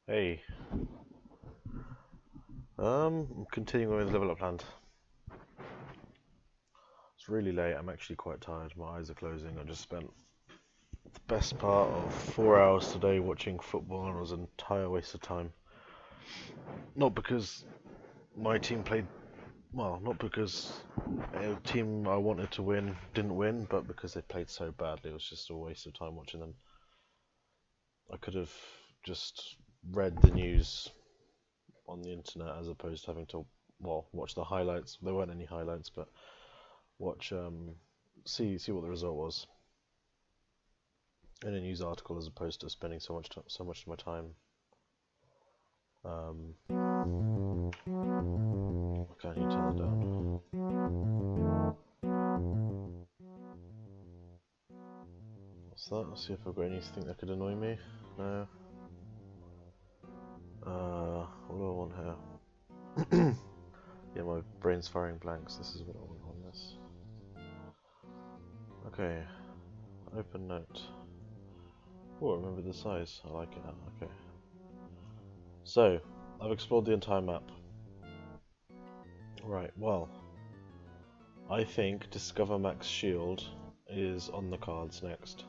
Hey, I'm continuing with level up land. It's really late, I'm actually quite tired, my eyes are closing. I just spent the best part of 4 hours today watching football and it was an entire waste of time. Not because my team played, well, not because a team I wanted to win didn't win, but because they played so badly. It was just a waste of time watching them. I could have just read the news on the internet as opposed to having to, well, watch the highlights. There weren't any highlights, but watch, see what the result was in a news article as opposed to spending so much of my time. Okay, I need to turn it down. What's that? Let's see if I've got anything that could annoy me. No. What do I want here? Yeah, my brain's firing blanks. This is what I want on this. Okay. Open note. Oh, I remember the size. I like it now. Okay. So, I've explored the entire map. Right, well, I think Discover Max Shield is on the cards next.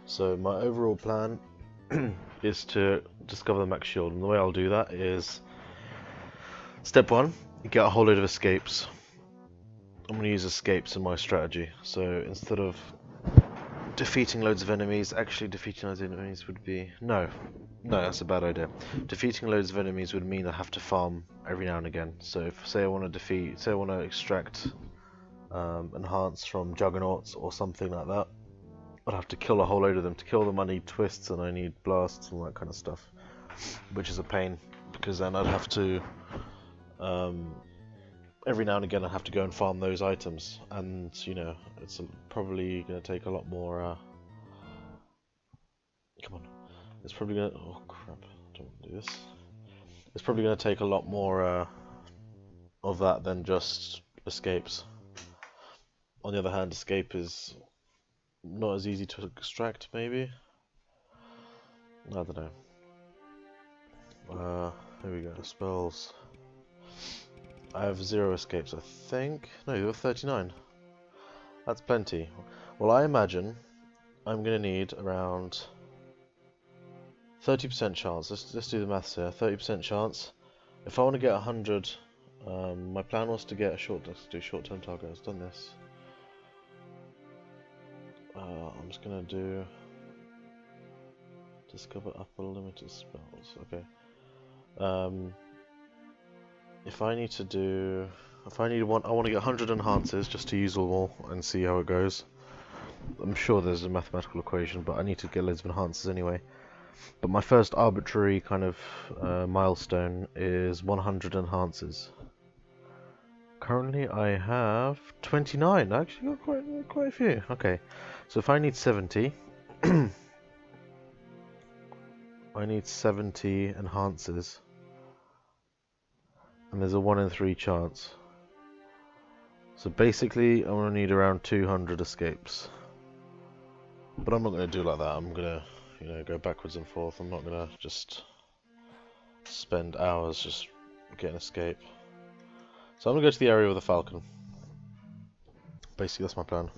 So my overall plan is to discover the Max Shield, and the way I'll do that is step 1, get a whole load of escapes. I'm going to use escapes in my strategy, so instead of defeating loads of enemies, actually defeating loads of enemies would be... No, that's a bad idea. Defeating loads of enemies would mean I have to farm every now and again. So if, say I want to extract enhance from juggernauts or something like that, I'd have to kill a whole load of them. To kill them I need twists and I need blasts and that kind of stuff, which is a pain, because then I'd have to every now and again I have to go and farm those items, and you know, it's probably going to take a lot more come on, it's probably going to, oh crap, I don't want to do this. It's probably going to take a lot more of that than just escapes. On the other hand, escape is not as easy to extract, maybe? I don't know. Here we go, spells. I have 0 escapes, I think. No, you have 39. That's plenty. Well, I imagine I'm going to need around 30% chance. Let's do the maths here. 30% chance. If I want to get 100, my plan was to get a short-term target. I've done this. I'm just going to do discover upper limited spells. Okay. If I need I want to get 100 enhances just to use them all and see how it goes. I'm sure there's a mathematical equation, but I need to get loads of enhances anyway. But my first arbitrary kind of milestone is 100 enhances. Currently I have 29. I actually got quite a few. Okay, so if I need 70, I need 70 enhances. And there's a 1 in 3 chance. So basically I'm going to need around 200 escapes. But I'm not going to do it like that. I'm going to, you know, go backwards and forth. I'm not going to just spend hours just getting escape. So I'm going to go to the area with the falcon. Basically that's my plan.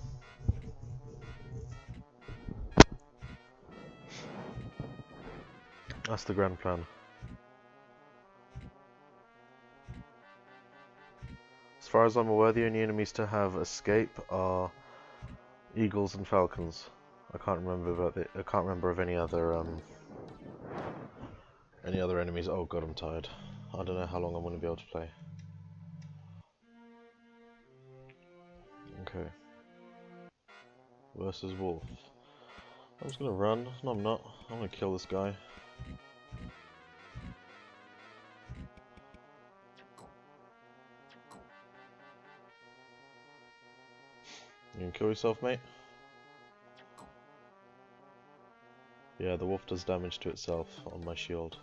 That's the grand plan. As far as I'm aware, the only enemies to have escape are eagles and falcons. I can't remember of any other enemies. Oh god, I'm tired. I don't know how long I'm going to be able to play. Okay. Versus wolf. I'm just going to run. No, I'm not. I'm going to kill this guy. You can kill yourself, mate. Yeah, the wolf does damage to itself on my shield.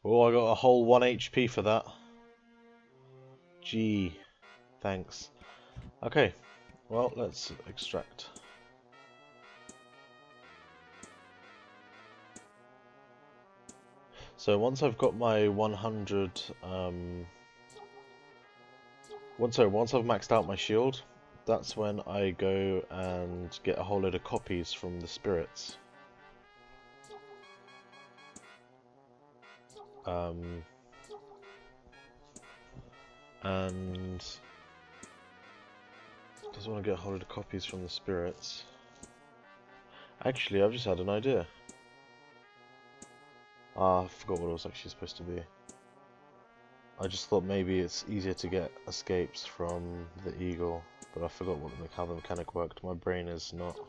Oh, I got a whole 1 HP for that. Gee, thanks. Okay, well, let's extract. So once I've got my 100, once I've maxed out my shield, that's when I go and get a whole load of copies from the spirits. And just want to get a whole load of copies from the spirits. Actually, I've just had an idea. Ah, I forgot what it was actually supposed to be. I just thought maybe it's easier to get escapes from the eagle, but I forgot how the mechanic worked. My brain is not...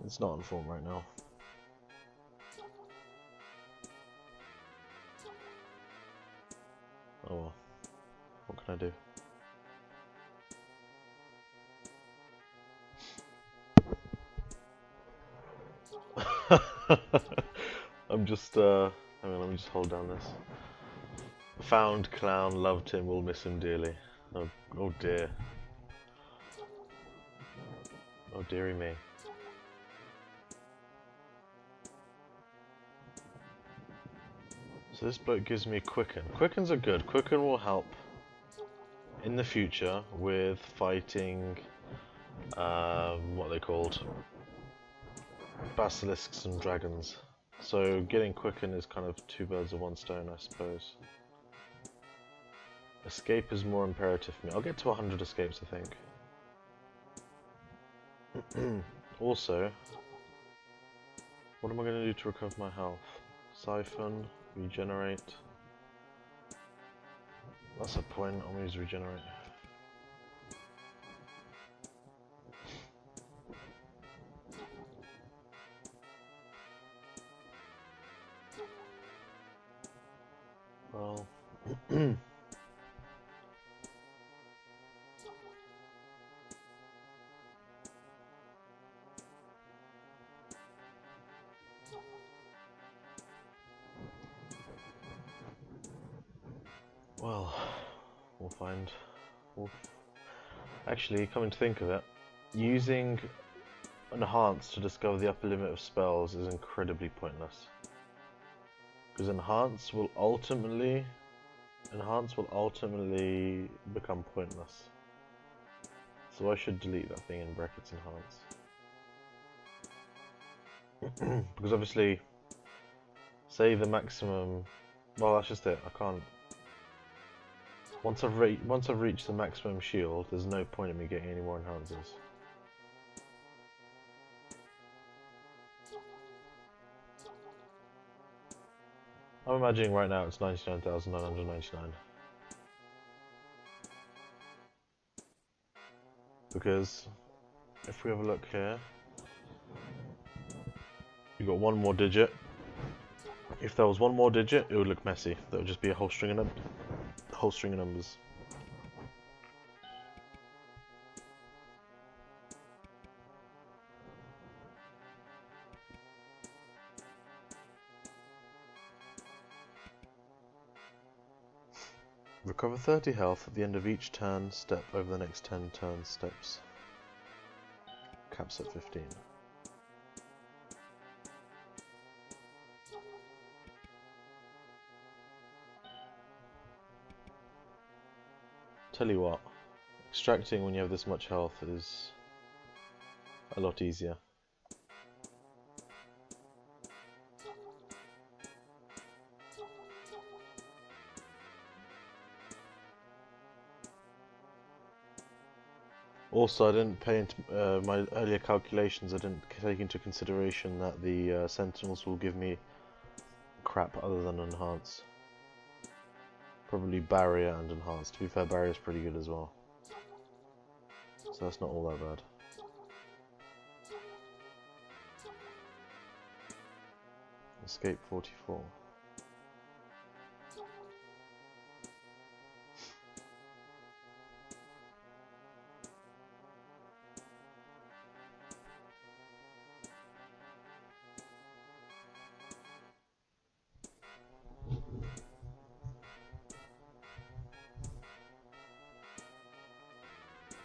it's not on form right now. Oh well. What can I do? I'm just, hang on, let me just hold down this. Found clown, loved him, will miss him dearly. Oh, oh dear. Oh dearie me. So this bloke gives me Quicken. Quickens are good. Quicken will help in the future with fighting, what are they called? Basilisks and dragons. So getting Quicken is kind of two birds with one stone, I suppose. Escape is more imperative for me. I'll get to 100 escapes, I think. Also, what am I going to do to recover my health? Siphon, regenerate. That's a point, I'm going to use regenerate. Well, well, we'll find... Actually, coming to think of it, using Enhance to discover the upper limit of spells is incredibly pointless. Because Enhance will ultimately become pointless. So I should delete that thing in brackets Enhance. Because obviously, say the maximum... well, that's just it, I can't... Once I've reached the maximum shield, there's no point in me getting any more enhances. I'm imagining right now it's 99,999. Because if we have a look here, you've got one more digit. If there was one more digit, it would look messy. That would just be a whole string of numbers. Recover 30 health at the end of each turn step over the next 10 turn steps. Caps at 15. Tell you what, extracting when you have this much health is a lot easier. Also, I didn't pay into my earlier calculations. I didn't take into consideration that the sentinels will give me crap other than enhance. Probably barrier and enhance. To be fair, barrier is pretty good as well. So that's not all that bad. Escape 44.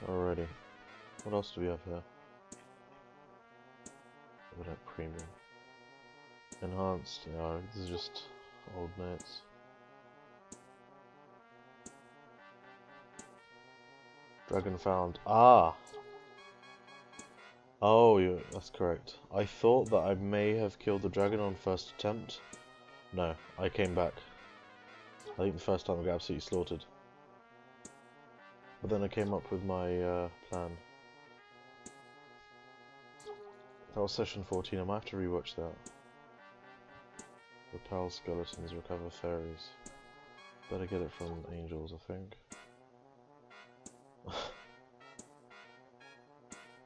Alrighty. What else do we have here? What about premium? Enhanced, yeah, this is just old notes. Dragon found. Ah! Oh, that's correct. I thought that I may have killed the dragon on first attempt. No, I came back. I think the first time I got absolutely slaughtered. But then I came up with my plan. That was session 14, I might have to rewatch that. Repel skeletons, recover fairies. Better get it from angels, I think.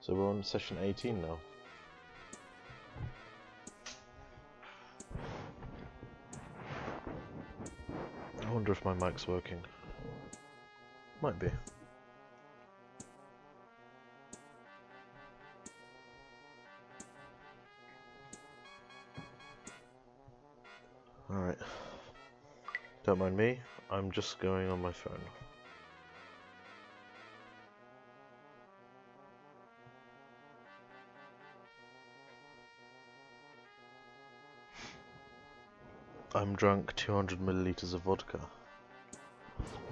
So we're on session 18 now. I wonder if my mic's working. Might be. Alright. Don't mind me, I'm just going on my phone. I'm drunk 200 milliliters of vodka.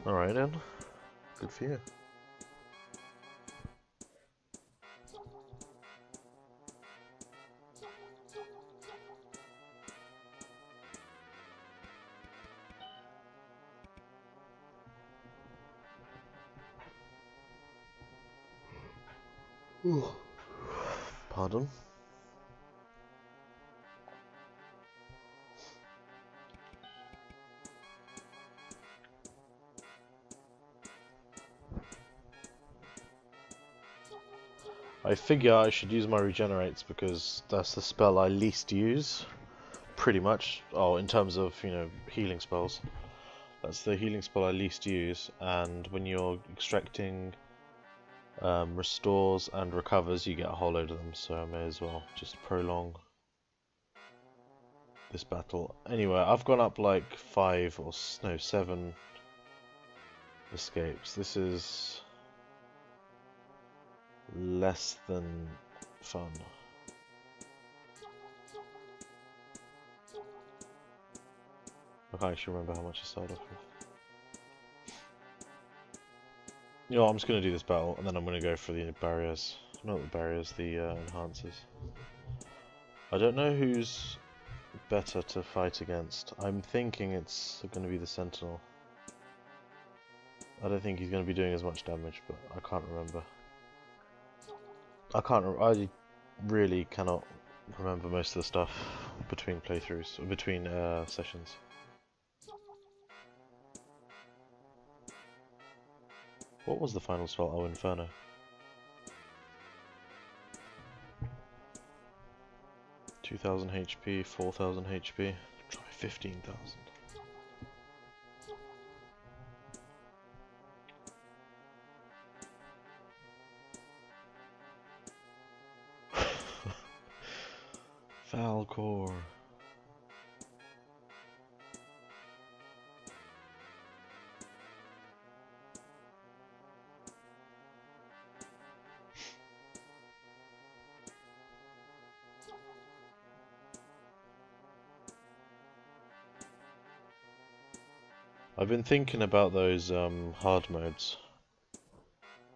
Alright then. Good for you. Pardon? I figure I should use my regenerates because that's the spell I least use, pretty much. Oh, in terms of, you know, healing spells. That's the healing spell I least use, and when you're extracting restores and recovers, you get a whole load of them, so I may as well just prolong this battle. Anyway, I've gone up like 7 escapes. This is less than fun. I can't actually remember how much I started off with. You know, I'm just going to do this battle, and then I'm going to go for the barriers. Not the barriers, the enhancers. I don't know who's better to fight against. I'm thinking it's going to be the Sentinel. I don't think he's going to be doing as much damage, but I can't remember. I really cannot remember most of the stuff between playthroughs, or between sessions. What was the final spell? Oh, Inferno. $2,000 HP, 4,000 HP. Try 15,000. Falcor. I've been thinking about those hard modes.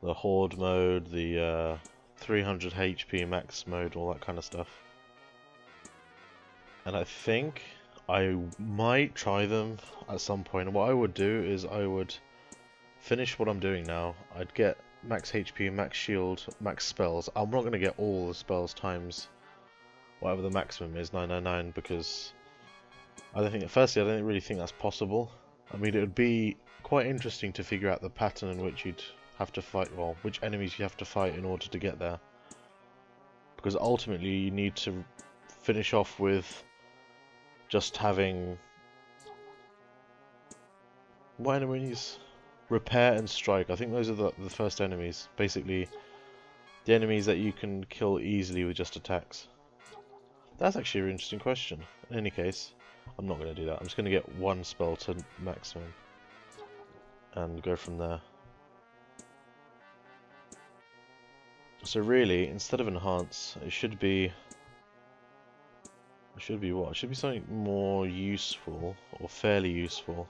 The Horde mode, the 300 HP max mode, all that kind of stuff. And I think I might try them at some point. And what I would do is I would finish what I'm doing now. I'd get max HP, max shield, max spells. I'm not going to get all the spells times whatever the maximum is, 999, because I don't think, firstly, I don't really think that's possible. I mean, it would be quite interesting to figure out the pattern in which you'd have to fight, well, which enemies you have to fight in order to get there. Because ultimately you need to finish off with just having... what enemies? Repair and Strike. I think those are the first enemies. Basically, the enemies that you can kill easily with just attacks. That's actually an interesting question. In any case, I'm not going to do that. I'm just going to get one spell to maximum and go from there. So really, instead of enhance, it should be It should be what? It should be something more useful, or fairly useful.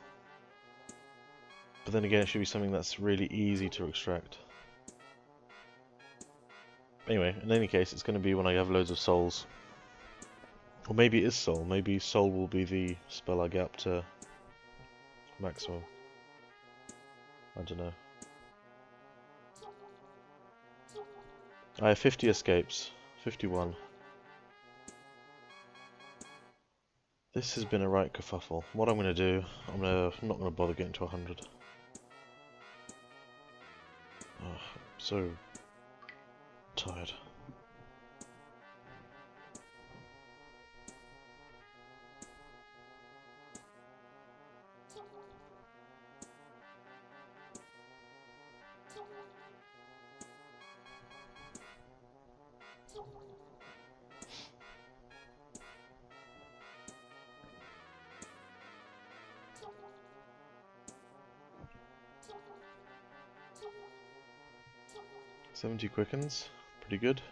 But then again, it should be something that's really easy to extract. Anyway, in any case, it's going to be when I have loads of souls. Or maybe it is soul. Maybe soul will be the spell I get up to maximum. I don't know. I have 50 escapes. 51. This has been a right kerfuffle. What I'm going to do, I'm not going to bother getting to 100. Oh, I'm so tired. "70 quickens, pretty good.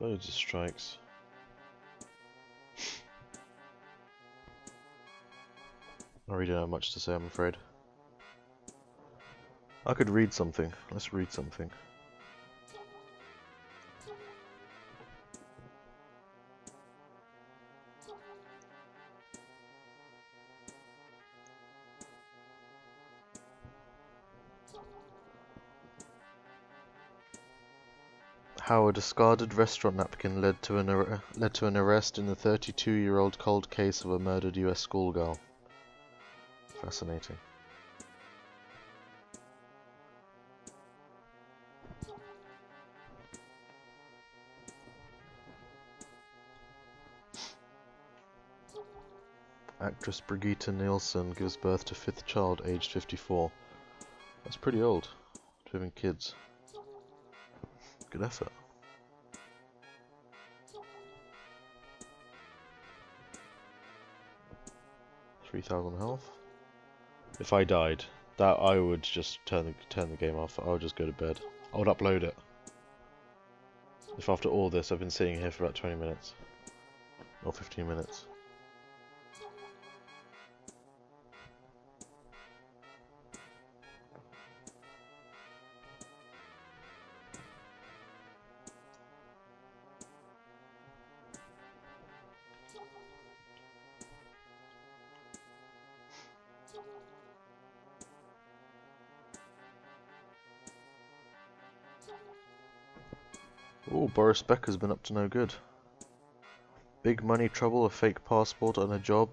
Loads of strikes. I really don't have much to say, I'm afraid. I could read something. Let's read something. How a discarded restaurant napkin led to an arrest in the 32-year-old cold case of a murdered US schoolgirl. Fascinating. Actress Brigitte Nielsen gives birth to fifth child, aged 54. That's pretty old, to having kids. Good effort. $3,000 health. If I died, that I would just turn the game off. I would just go to bed. I would upload it. If after all this I've been sitting here for about 20 minutes. Or 15 minutes. Ooh, Boris Becker's been up to no good. Big money trouble, a fake passport, and a job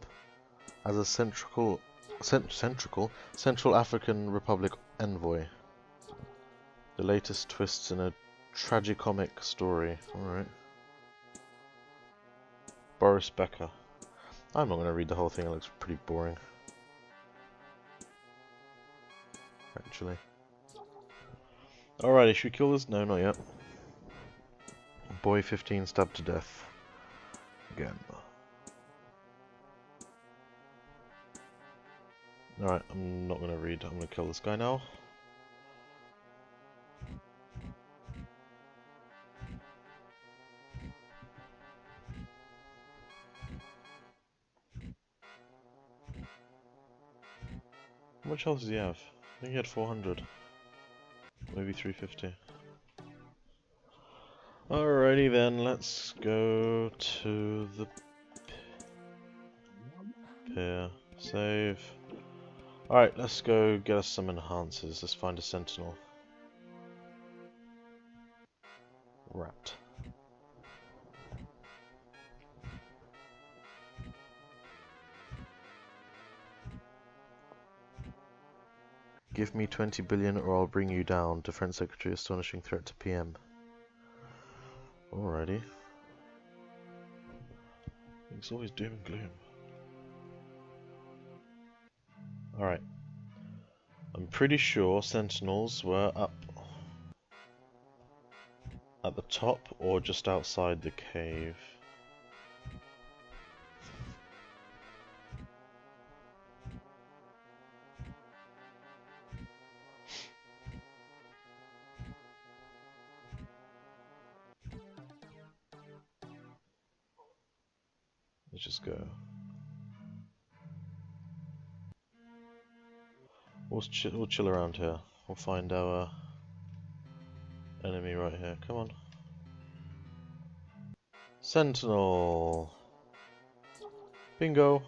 as a Central African Republic envoy. The latest twists in a tragicomic story. Alright. Boris Becker. I'm not going to read the whole thing, it looks pretty boring. Actually. Alrighty, should we kill this? No, not yet. Boy 15 stabbed to death. Again. Alright, I'm not going to read. I'm going to kill this guy now. How much health does he have? I think he had 400. Maybe 350. Alrighty then, let's go to the pier. Save. Alright, let's go get us some enhancers. Let's find a sentinel. Rat. Give me 20 billion or I'll bring you down. Defense Secretary, astonishing threat to PM. Alrighty. It's always doom and gloom. Alright. I'm pretty sure sentinels were up at the top or just outside the cave. Let's just go. We'll chill around here. We'll find our enemy right here. Come on. Sentinel! Bingo!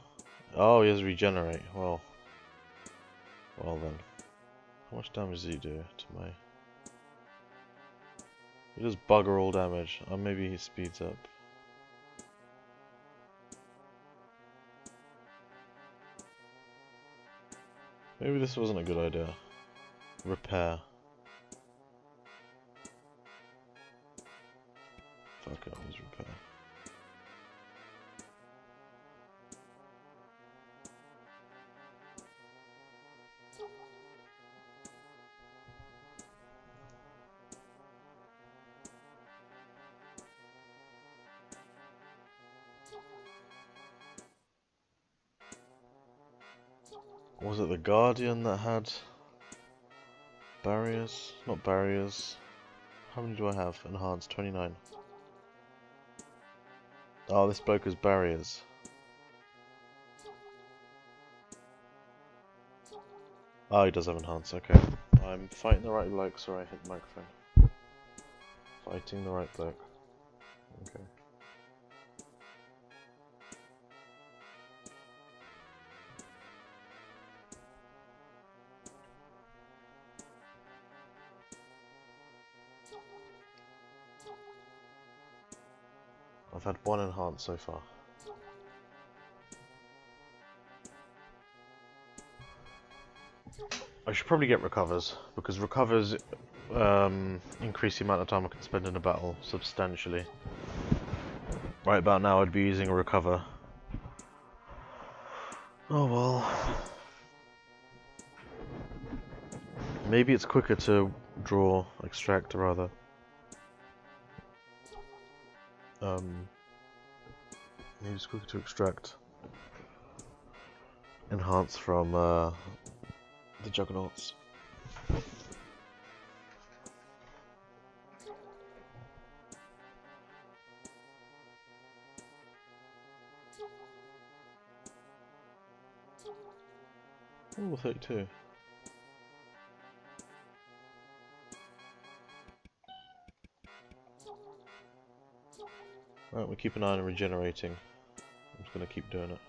Oh, he has regenerate. Well then. How much damage does he do to my... He does bugger all damage. Oh, maybe he speeds up. Maybe this wasn't a good idea. Repair. Fuck it, I'll use repair. Was it the Guardian that had barriers? Not barriers. How many do I have? Enhanced, 29. Oh, this bloke has barriers. Oh, he does have enhanced, okay. I'm fighting the right bloke, sorry I hit the microphone. Fighting the right bloke. Okay. I've had one enhanced so far. I should probably get recovers, because recovers increase the amount of time I can spend in a battle substantially. Right about now I'd be using a recover. Oh well. Maybe it's quicker to draw, extract rather. Maybe it's quicker to extract. Enhance from the Juggernauts. Oh, 32. Right, we keep an eye on regenerating. I'm just going to keep doing it.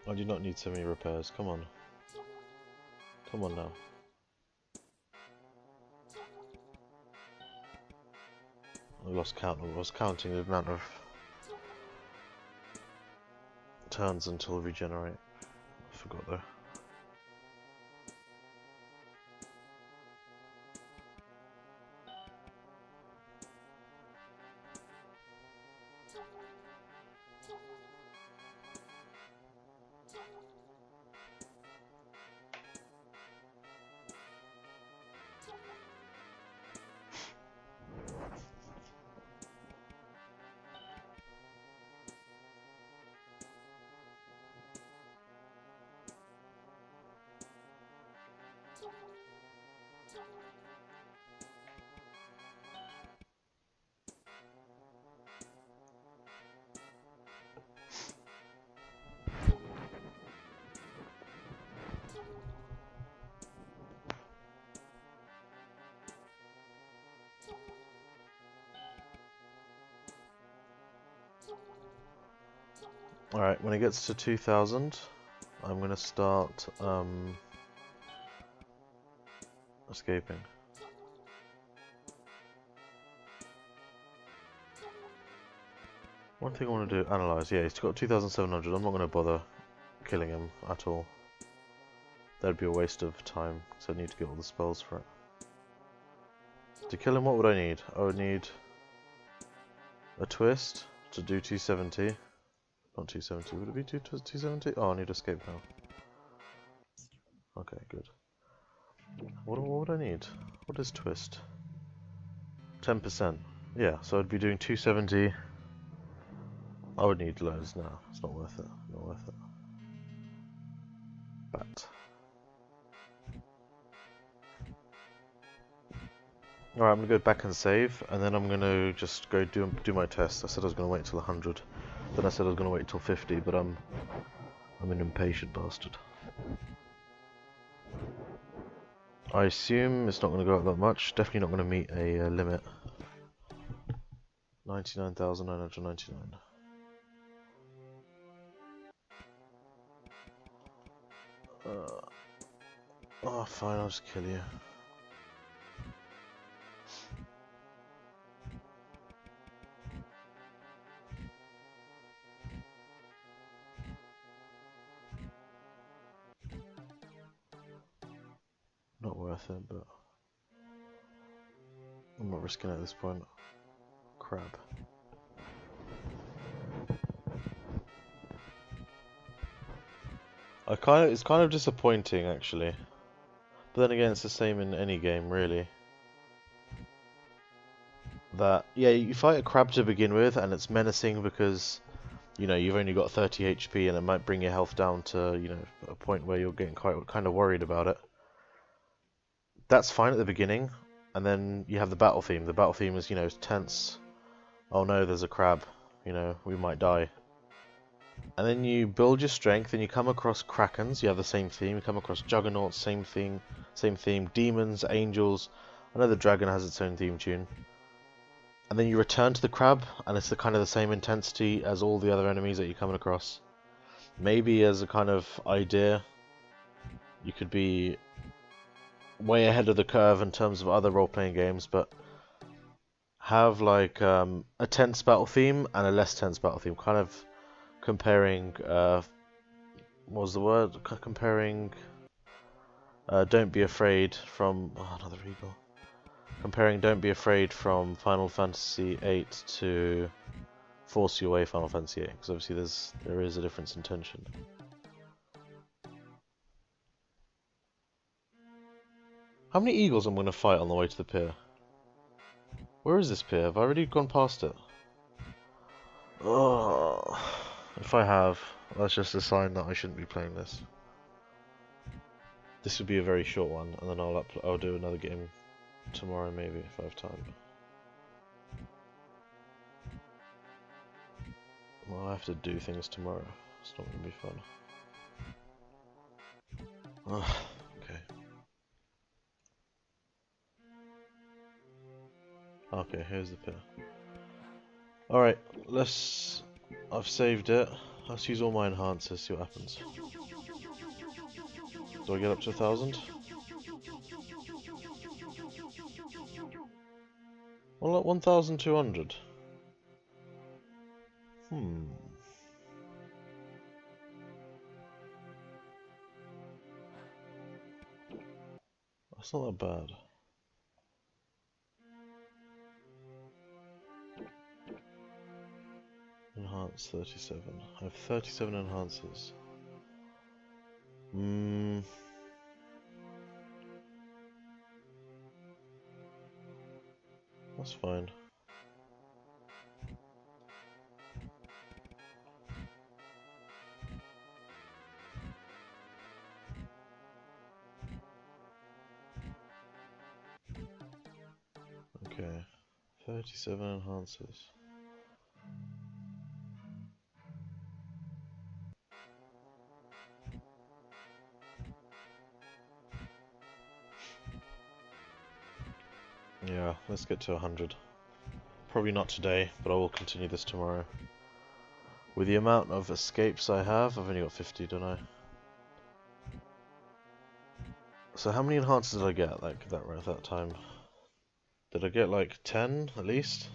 I do not need so many repairs, come on. Come on now. I lost count, I was counting the amount of turns until regenerate. I forgot though. Alright, when it gets to 2000, I'm gonna start escaping. One thing I want to do, analyze. Yeah, he's got 2,700. I'm not going to bother killing him at all. That'd be a waste of time, because I need to get all the spells for it. To kill him, what would I need? I would need a twist to do 270. Not 270, would it be 270? Oh, I need escape now. Okay, good. What would I need? What is twist? 10%. Yeah, so I'd be doing 270. I would need loads now. It's not worth it. Not worth it. Bat. Alright, I'm gonna go back and save, and then I'm gonna just go do my test. I said I was gonna wait till 100. Then I said I was gonna wait till 50, but I'm an impatient bastard. I assume it's not gonna go up that much. Definitely not gonna meet a limit. 99,999. Oh, fine, I'll just kill you. Not worth it, but I'm not risking it at this point. Crap. It's kind of disappointing actually. But then again, it's the same in any game, really. That, yeah, you fight a crab to begin with, and it's menacing because, you know, you've only got 30 HP, and it might bring your health down to, you know, a point where you're getting kind of worried about it. That's fine at the beginning, and then you have the battle theme. The battle theme is, you know, tense. Oh no, there's a crab. You know, we might die. And then you build your strength, and you come across krakens. You have the same theme. You come across juggernauts, same theme. Demons, angels. I know the dragon has its own theme tune. And then you return to the crab, and it's the kind of the same intensity as all the other enemies that you're coming across. Maybe as a kind of idea, you could be way ahead of the curve in terms of other role-playing games, but have like a tense battle theme and a less tense battle theme, kind of comparing. What was the word? Comparing. Don't Be Afraid from another eagle. Comparing Don't Be Afraid from Final Fantasy VIII to Force Your Way Final Fantasy VIII, because obviously there is a difference in tension. How many eagles am I going to fight on the way to the pier? Where is this pier? Have I already gone past it? Oh, if I have, that's just a sign that I shouldn't be playing this. This would be a very short one, and then I'll do another game tomorrow maybe if I have time. Well, I have to do things tomorrow. It's not going to be fun. Okay. Okay, here's the pier. Alright, I've saved it. Let's use all my enhancers, see what happens. Do I get up to 1,000? Well, at 1,200. That's not that bad. Enhance 37. I have 37 enhancers. That's fine. Okay, 37 enhancers. Yeah, let's get to 100. Probably not today, but I will continue this tomorrow. With the amount of escapes I have, I've only got 50, don't I? So how many enhancers did I get like that time? Did I get like 10 at least?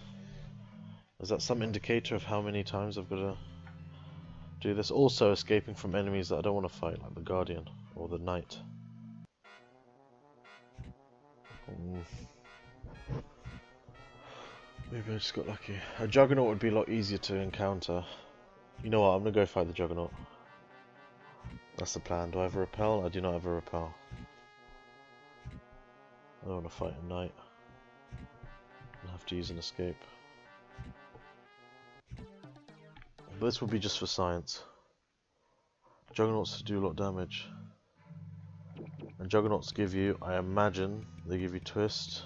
Is that some indicator of how many times I've got to do this? Also escaping from enemies that I don't want to fight, like the Guardian or the Knight. Maybe I just got lucky. A Juggernaut would be a lot easier to encounter. You know what, I'm gonna go fight the Juggernaut. That's the plan. Do I have a repel? I do not have a repel. I don't want to fight a Knight. I'll have to use an escape. But this would be just for science. Juggernauts do a lot of damage. And Juggernauts give you, I imagine, they give you Twist,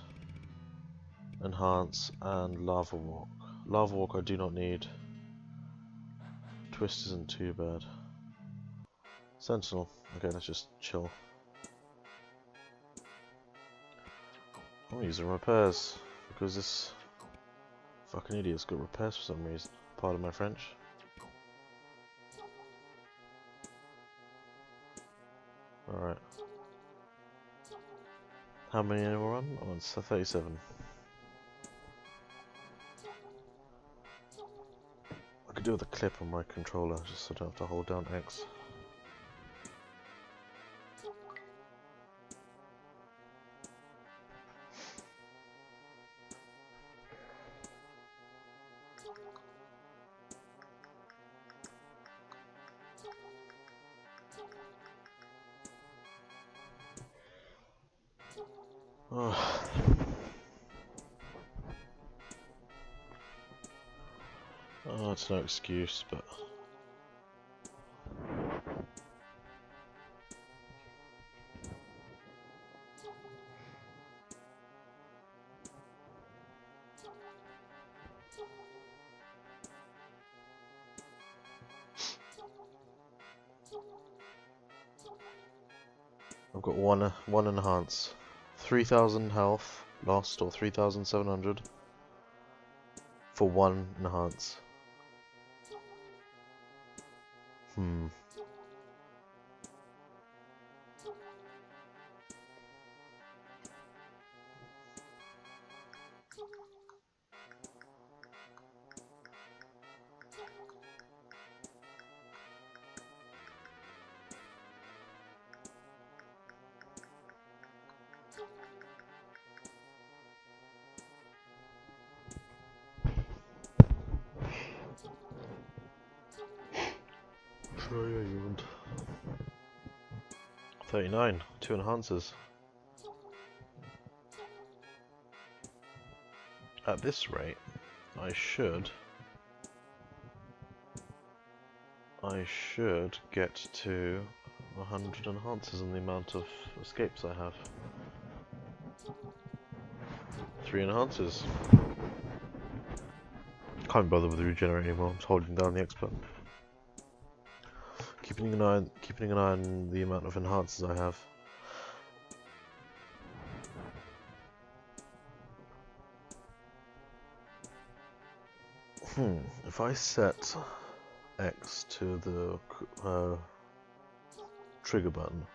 Enhance, and Lava Walk. Lava Walk I do not need. Twist isn't too bad. Sentinel. Okay, let's just chill. I'm using repairs, because this fucking idiot's got repairs for some reason. Pardon my French. Alright. How many am I on? I'm on 37. I could do with a clip on my controller, just so I don't have to hold down X. Oh, it's no excuse, but... I've got one enhance. 3,000 health lost, or 3,700 for one enhance. Sure, yeah, you would. 39, 2 enhancers. At this rate, I should get to 100 enhancers in the amount of escapes I have. 3 enhancers. Can't bother with the regenerate anymore. I'm just holding down the X button. Keeping an eye on the amount of enhancers I have. If I set X to the trigger button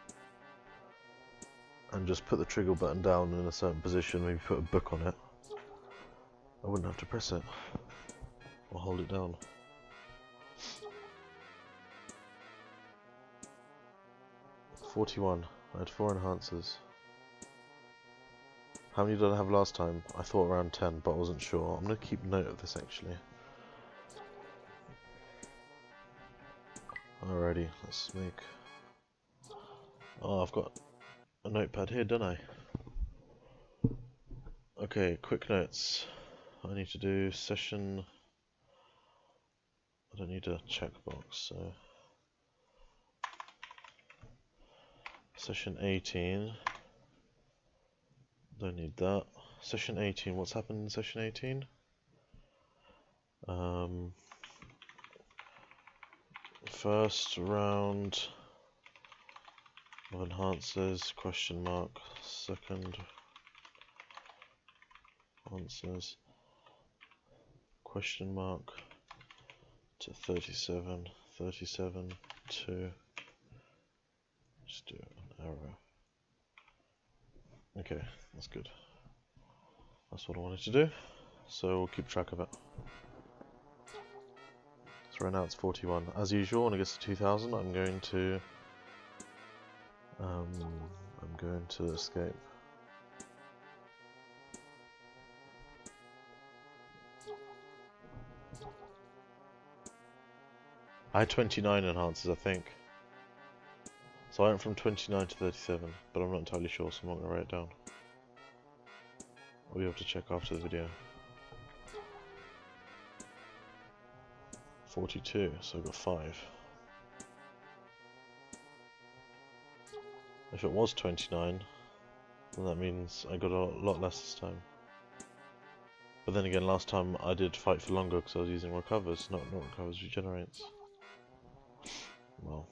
and just put the trigger button down in a certain position, maybe put a book on it, I wouldn't have to press it or hold it down. $41. I had 4 enhancers. How many did I have last time? I thought around 10, but I wasn't sure. I'm going to keep note of this actually. Alrighty, let's make... Oh, I've got a notepad here, don't I? Okay, quick notes. I need to do session... I don't need a checkbox, so... Session 18. Don't need that. Session 18, what's happened in session 18? First round of enhancers, question mark. Second answers, question mark. to 37, 37 to, just do an arrow. Okay, that's good. That's what I wanted to do, so we'll keep track of it. So right now it's 41. As usual, when it gets to 2000, I'm going to escape. I had 29 enhancers, I think. So I went from 29 to 37, but I'm not entirely sure, so I'm not going to write it down. I'll be able to check after the video. 42, so I got 5. If it was 29, then that means I got a lot less this time. But then again, last time I did fight for longer because I was using recovers, not recovers, regenerates. Well.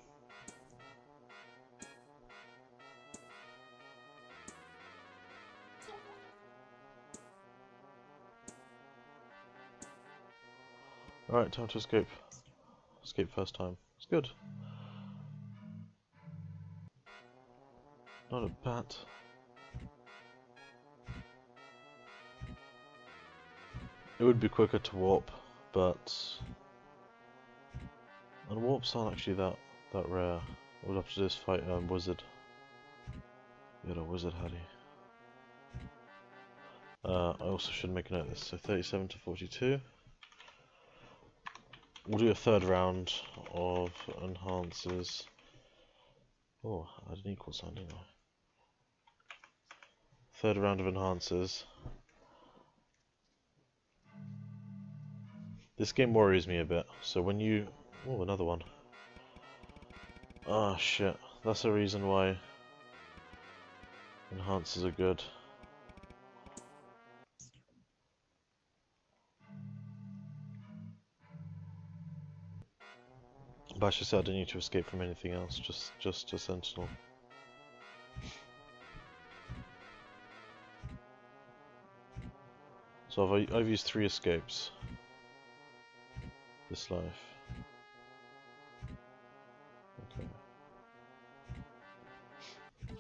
Alright, time to escape. Escape first time. It's good. Not a bat. It would be quicker to warp, but... And warps aren't actually that rare. All we'd have to do is fight wizard. We had a wizard Hattie. I also should make a note of this. So 37 to 42. We'll do a third round of enhances. Oh, I had an equal sign, didn't I? Third round of enhancers. This game worries me a bit. So when you... Oh, another one. Ah, shit. That's the reason why enhancers are good. But I should say I don't need to escape from anything else, just a sentinel. So I've used 3 escapes this life. Okay.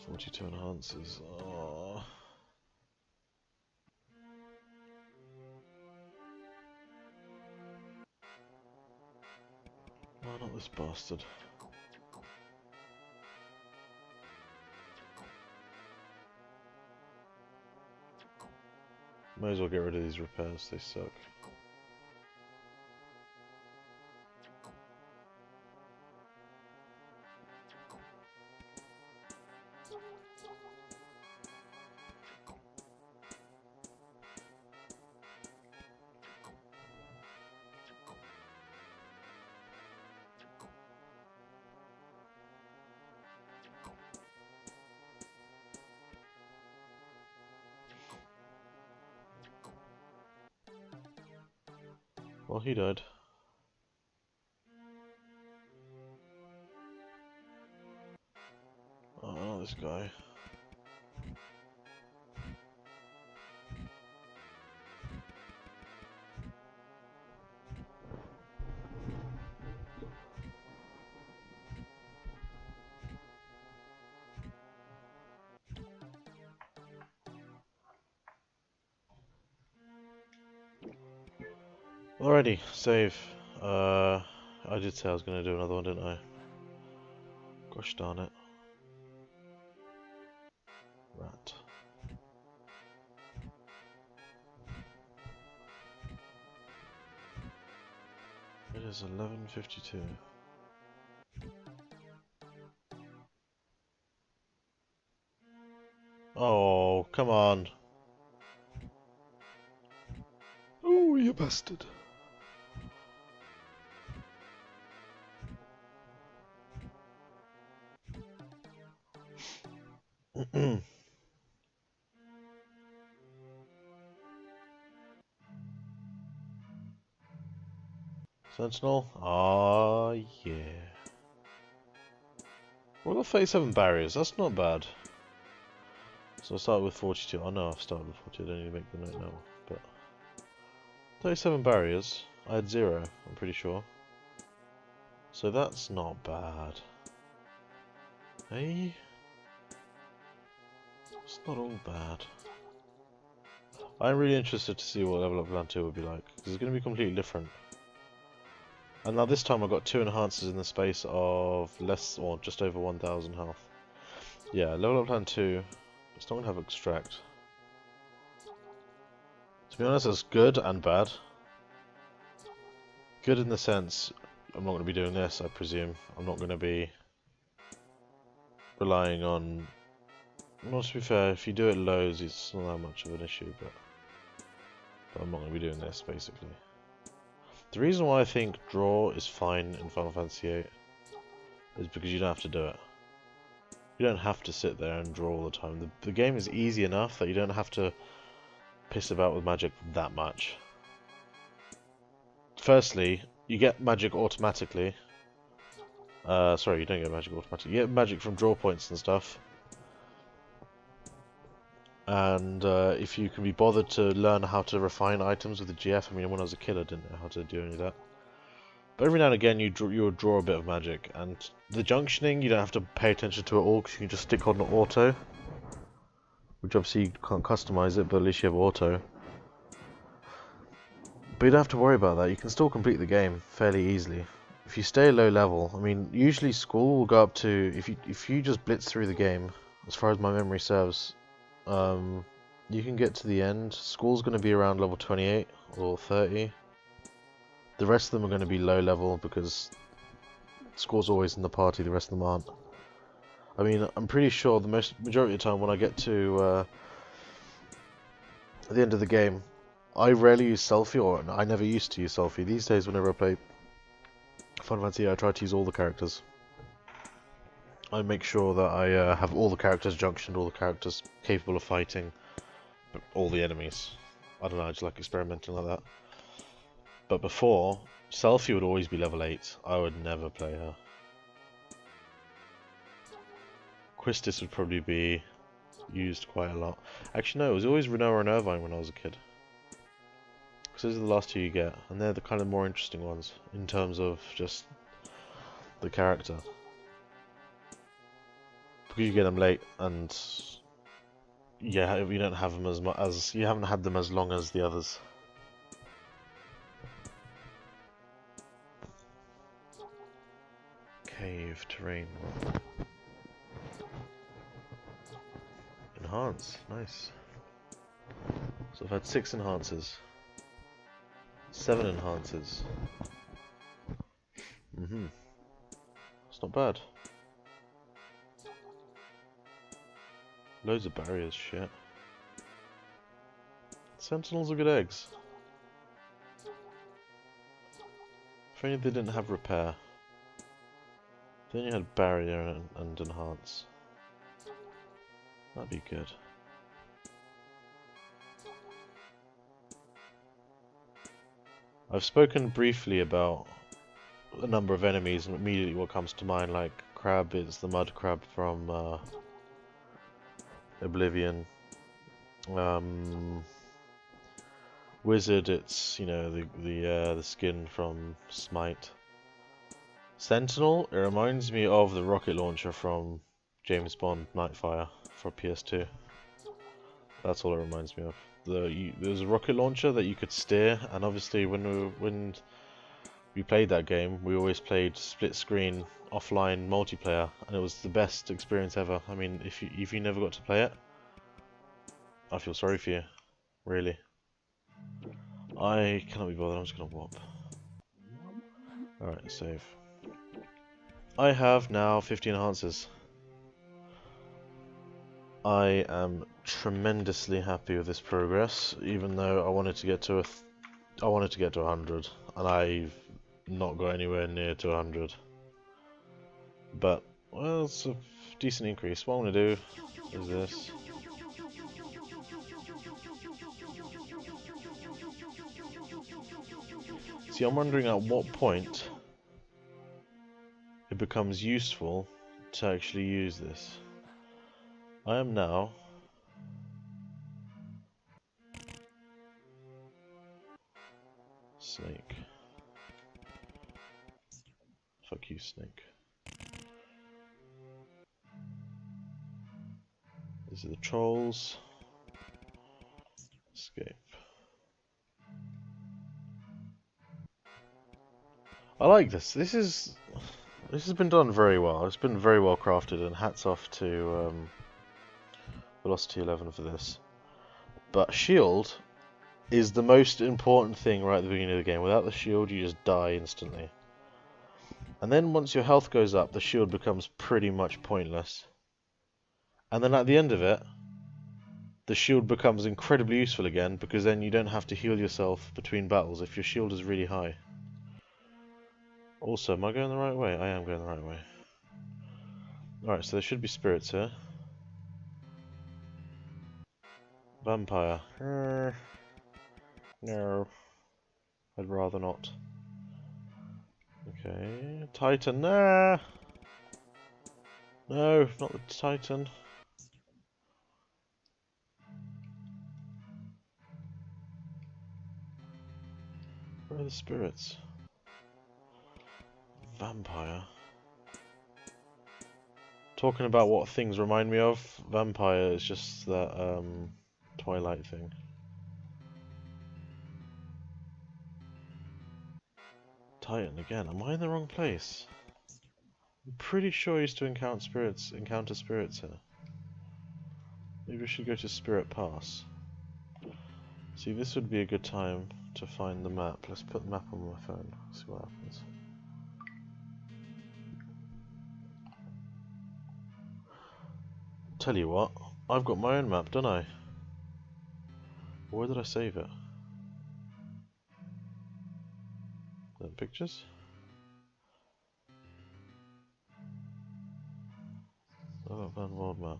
42 enhancers. Oh. Why not this bastard? Might as well get rid of these repairs, they suck. Well, he died. Oh, not this guy. Alrighty, save. I did say I was going to do another one, didn't I? Gosh darn it. Rat. It is 11:52. Oh, come on. Oh, you bastard. Sentinel? Ah, yeah. Well, got 37 barriers, that's not bad. So I started with 42. Oh no, I've started with 42, I don't need to make the note now. But 37 barriers. I had 0, I'm pretty sure. So that's not bad. Hey? It's not all bad. I'm really interested to see what Level Up Plan 2 would be like, because it's going to be completely different. And now this time I got 2 enhancers in the space of less, or just over 1000 health. Yeah, Level Up Plan 2, it's not going to have Extract. To be honest, it's good and bad. Good in the sense, I'm not going to be doing this, I presume. I'm not going to be relying on... Well, to be fair, if you do it loads, it's not that much of an issue, but I'm not going to be doing this, basically. The reason why I think draw is fine in Final Fantasy VIII is because you don't have to do it. You don't have to sit there and draw all the time. The game is easy enough that you don't have to piss about with magic that much. Firstly, you get magic automatically. Sorry, you don't get magic automatically. You get magic from draw points and stuff. And if you can be bothered to learn how to refine items with the GF, I mean, when I was a kid I didn't know how to do any of that. But every now and again you'll draw a bit of magic, and the junctioning you don't have to pay attention to at all because you can just stick on the auto. Which obviously you can't customize it, but at least you have auto. But you don't have to worry about that, you can still complete the game fairly easily. If you stay low level, I mean, usually school will go up to, if you just blitz through the game, as far as my memory serves, you can get to the end. School's going to be around level 28 or 30. The rest of them are going to be low level because School's always in the party, the rest of them aren't. I mean, I'm pretty sure the majority of the time when I get to the end of the game, I rarely use selfie, or I never used to use selfie. These days, whenever I play Final Fantasy, I try to use all the characters. I make sure that I have all the characters junctioned, all the characters capable of fighting all the enemies. I don't know, I just like experimenting like that. But before, Selfie would always be level 8. I would never play her. Quistis would probably be used quite a lot. Actually no, it was always Renoa and Irvine when I was a kid. Because those are the last 2 you get, and they're the kind of more interesting ones in terms of just the character. Because you get them late, and yeah, you don't have them as much as you haven't had them as long as the others. Cave terrain. Enhance, nice. So I've had 6 enhancers. 7 enhancers. It's not bad. Loads of barriers, shit. Sentinels are good eggs. If only they didn't have repair. If they only had barrier and enhance. That'd be good. I've spoken briefly about a number of enemies, and immediately what comes to mind, like Crab is the mud crab from Oblivion. Wizard, it's, you know, the skin from Smite. Sentinel, it reminds me of the rocket launcher from James Bond Nightfire for PS2. That's all it reminds me of. There's a rocket launcher that you could steer, and obviously when we played that game, we always played split screen offline multiplayer, and it was the best experience ever. I mean, if you never got to play it, I feel sorry for you, really. I cannot be bothered. I'm just gonna warp. All right, save. I have now 50 enhancers. I am tremendously happy with this progress, even though I wanted to get to 100, and I've not got anywhere near to 100. But well, it's a decent increase. What I'm gonna do is this. See, I'm wondering at what point it becomes useful to actually use this. I am now Snake Fuck you, snake. These are the trolls. Escape. I like this. This has been done very well. It's been very well crafted, and hats off to Velocity 11 for this. But shield is the most important thing right at the beginning of the game. Without the shield, you just die instantly. And then once your health goes up, the shield becomes pretty much pointless. And then at the end of it, the shield becomes incredibly useful again, because then you don't have to heal yourself between battles if your shield is really high. Also, am I going the right way? I am going the right way. Alright, so there should be spirits here. Vampire. No. I'd rather not. Okay. Titan. Nah! No, not the Titan. Where are the spirits? Vampire. Talking about what things remind me of, Vampire is just that Twilight thing. Titan again. Am I in the wrong place? I'm pretty sure I used to encounter spirits here. Maybe we should go to Spirit Pass. See, this would be a good time to find the map. Let's put the map on my phone. See what happens. Tell you what, I've got my own map, don't I? Where did I save it? Pictures? Oh, Van World map.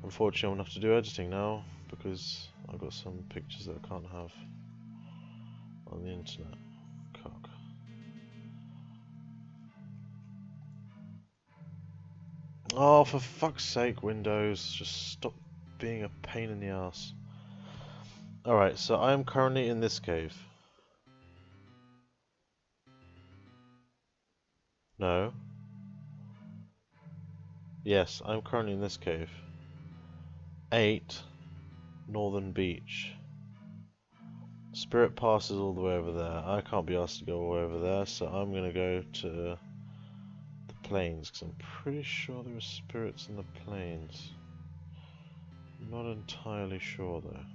Unfortunately, I'm gonna have to do editing now because I've got some pictures that I can't have on the internet. Cock. Oh, for fuck's sake, Windows, just stop being a pain in the ass. Alright, so I am currently in this cave. No. Yes, I'm currently in this cave. 8 Northern Beach. Spirit Pass is all the way over there. I can't be asked to go all the way over there, so I'm gonna go to the plains, because I'm pretty sure there are spirits in the plains. I'm not entirely sure though.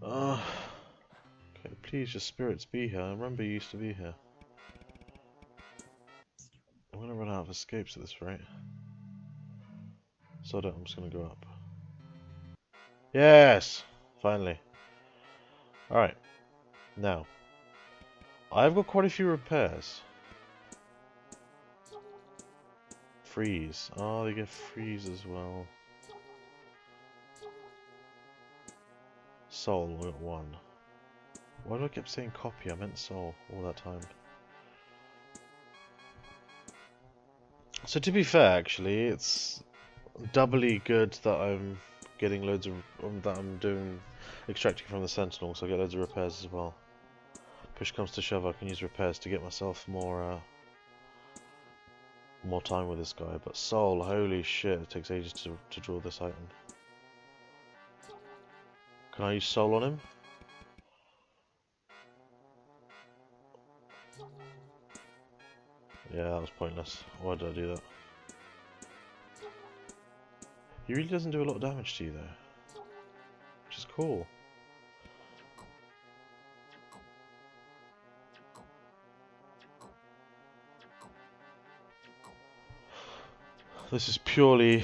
Okay, please just spirits be here. I remember you used to be here. I'm gonna run out of escapes at this rate. So I'm just gonna go up. Yes! Finally. Alright. Now. I've got quite a few repairs. Freeze. Oh, they get freeze as well. Soul, we got 1. Why do I keep saying copy? I meant soul all that time. So to be fair, actually, it's doubly good that I'm getting loads of that I'm doing extracting from the Sentinel, so I get loads of repairs as well. Push comes to shove, I can use repairs to get myself more time with this guy. But soul, holy shit, it takes ages to draw this item. Can I use soul on him? Yeah, that was pointless. Why did I do that? He really doesn't do a lot of damage to you though, which is cool. This is purely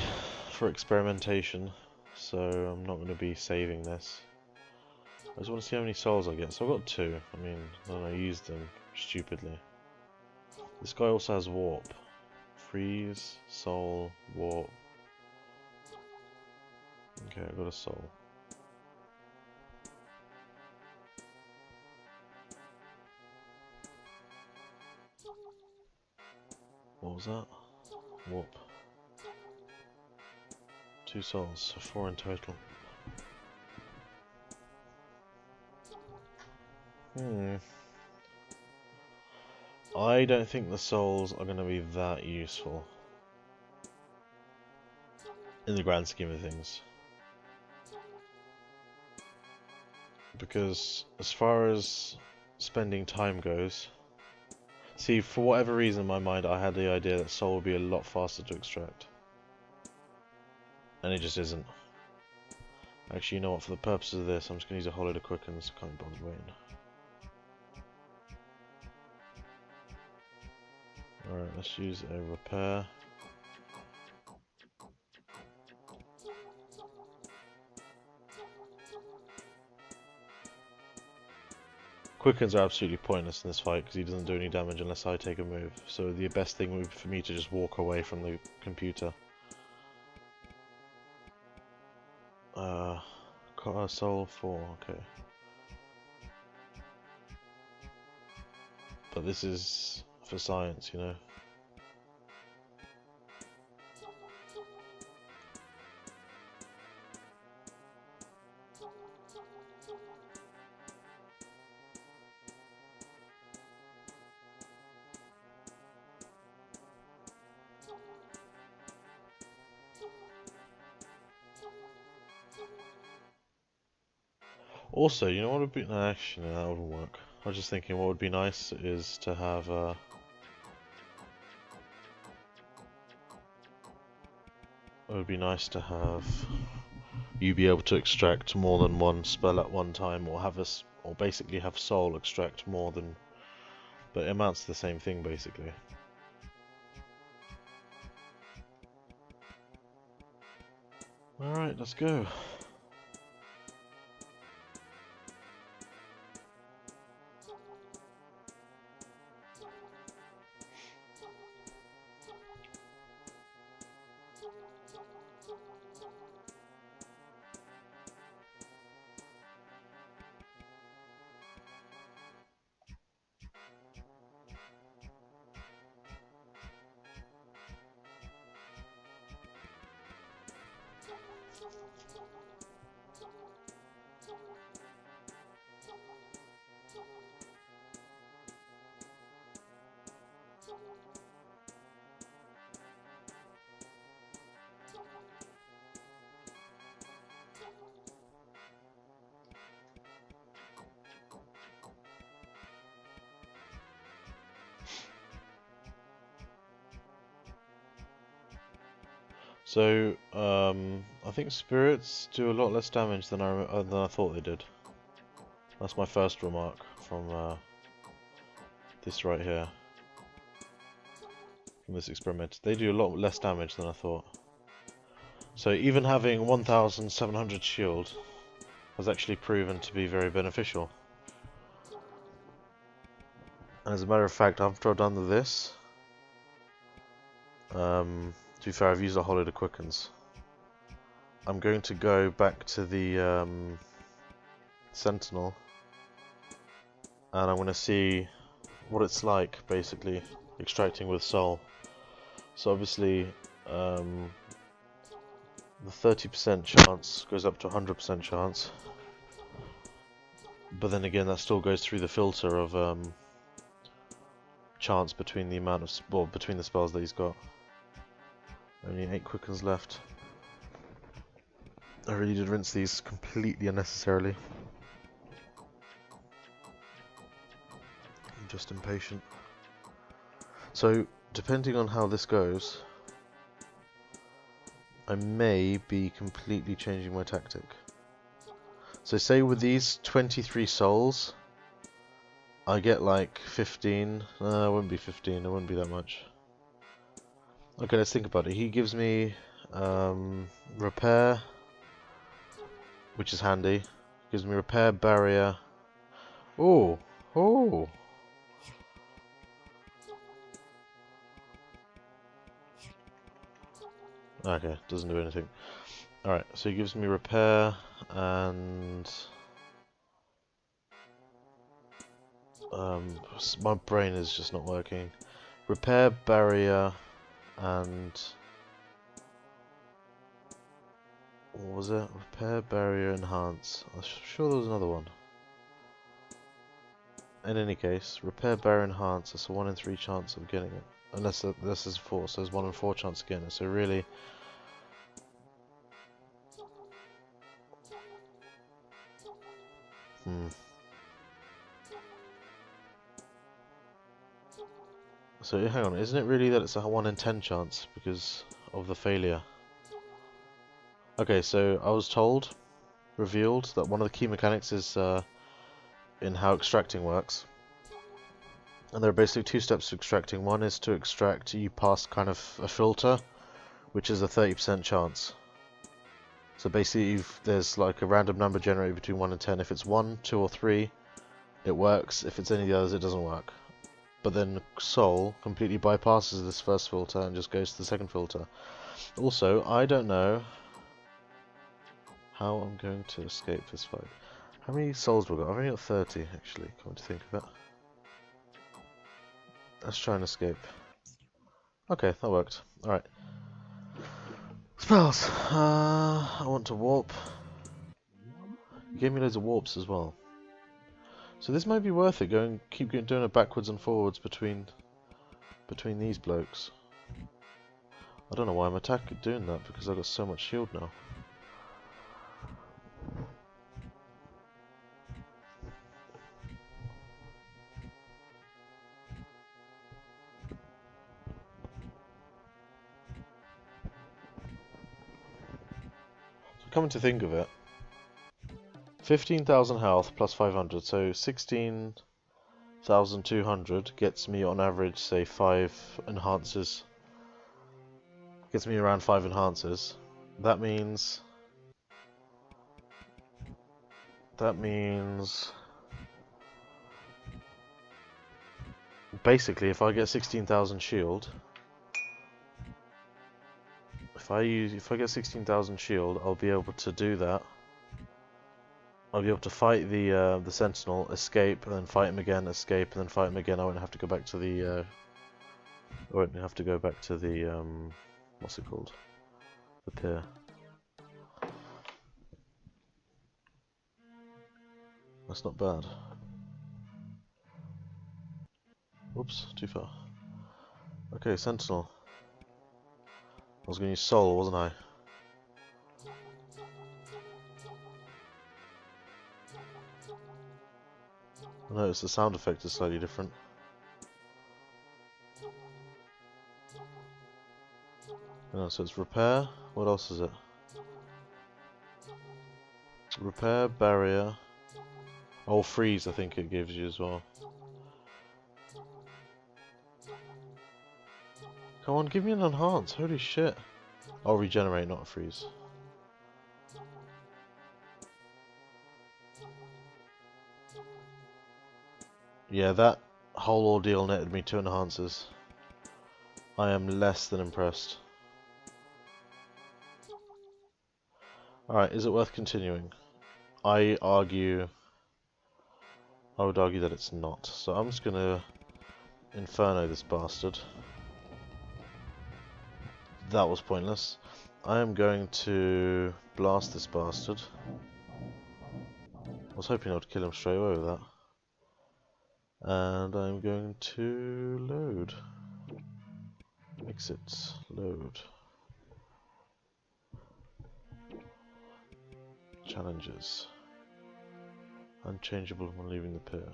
for experimentation, so I'm not going to be saving this. I just want to see how many souls I get. So I've got 2. I mean, then I used them stupidly. This guy also has warp. Freeze, soul, warp. Okay, I got a soul. What was that? Warp. 2 souls, so 4 in total. I don't think the souls are going to be that useful in the grand scheme of things. Because as far as spending time goes, see, for whatever reason in my mind I had the idea that soul would be a lot faster to extract. And it just isn't. Actually, you know what, for the purposes of this, I'm just going to use a hollow to quicken, so I can't be bothered waiting. Alright, let's use a repair. Quickens are absolutely pointless in this fight because he doesn't do any damage unless I take a move. So the best thing would be for me to just walk away from the computer. Soul 4, okay. But this is for science, you know. Also, you know what would be... No, actually, no, that wouldn't work. I was just thinking what would be nice is to have... it would be nice to have you be able to extract more than one spell at one time, or have us, or basically have soul extract more than... But it amounts to the same thing, basically. Alright, let's go. So, I think spirits do a lot less damage than I thought they did. That's my first remark from this right here. From this experiment. They do a lot less damage than I thought. So even having 1700 shield has actually proven to be very beneficial. And as a matter of fact, after I've done this, to be fair, I've used a hollow to quickens. I'm going to go back to the Sentinel, and I'm going to see what it's like, basically, extracting with soul. So obviously, the 30% chance goes up to 100% chance. But then again, that still goes through the filter of chance between the amount of between the spells that he's got. Only 8 quickens left. I really did rinse these completely unnecessarily. I'm just impatient. So, depending on how this goes, I may be completely changing my tactic. So say with these 23 souls, I get like 15. No, it wouldn't be 15, it wouldn't be that much. Okay, let's think about it. He gives me repair, which is handy. Gives me repair, barrier. Oh, oh. Okay, doesn't do anything. Alright, so he gives me repair and my brain is just not working. Repair, barrier, and what was it? Repair, barrier, enhance. I'm sure there was another one. in any case, repair, bear, enhance. It's a 1 in 3 chance of getting it. Unless this is 4, so there's 1 in 4 chance of getting it. So really... So hang on, isn't it really that it's a 1 in 10 chance because of the failure? Okay, so I was told, revealed, that one of the key mechanics is in how extracting works. And there are basically 2 steps to extracting. One is to extract, you pass kind of a filter, which is a 30% chance. So basically there's like a random number generated between 1 and 10. If it's 1, 2 or 3, it works. If it's any of the others, it doesn't work. But then Soul completely bypasses this first filter and just goes to the second filter. Also, I don't know how I'm going to escape this fight. How many souls have I got? I've only got 30 actually, come to think of it. Let's try and escape. Okay, that worked. Alright. Spells! I want to warp. You gave me loads of warps as well. So this might be worth it, keep doing it backwards and forwards between these blokes. I don't know why I'm doing that, because I've got so much shield now. So coming to think of it, 15,000 health plus 500, so 16,200 gets me on average, say 5 enhancers. Gets me around 5 enhancers. That means basically if I get 16,000 shield, if I get 16,000 shield, I'll be able to do that. I'll be able to fight the Sentinel, escape, and then fight him again, escape, and then fight him again. I won't have to go back to the what's it called? The pier. That's not bad. Whoops, too far. Okay, Sentinel. I was going to use Soul, wasn't I? I noticed the sound effect is slightly different. Oh, so it's repair. What else is it? Repair, barrier. Oh, freeze I think it gives you as well. Come on, give me an enhance. Holy shit. I'll regenerate, not a freeze. Yeah, that whole ordeal netted me 2 enhancers. I am less than impressed. Alright, is it worth continuing? I would argue that it's not. So I'm just gonna Inferno this bastard. That was pointless. I am going to blast this bastard. I was hoping I would kill him straight away with that. And I'm going to load. Exit. Load. Challenges. Unchangeable when leaving the pier.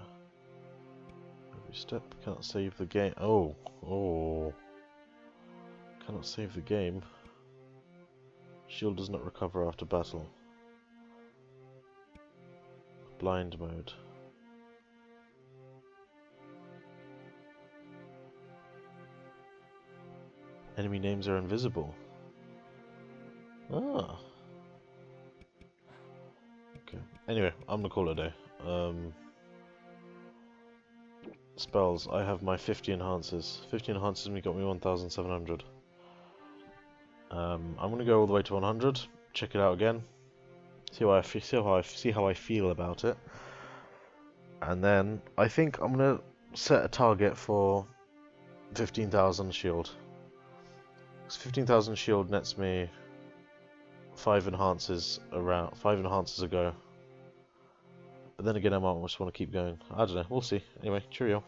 Every step. Cannot save the game. Oh. Oh. Cannot save the game. Shield does not recover after battle. Blind mode. Enemy names are invisible. Ah. Okay. Anyway, I'm gonna call it a day. Spells. I have my 50 enhancers. 50 enhancers me got me 1,700. I'm gonna go all the way to 100. Check it out again. See how I feel about it. And then I think I'm gonna set a target for 15,000 shield. 15,000 shield nets me 5 enhancers a go. But then again, I might just want to keep going. I don't know. We'll see. Anyway, cheerio.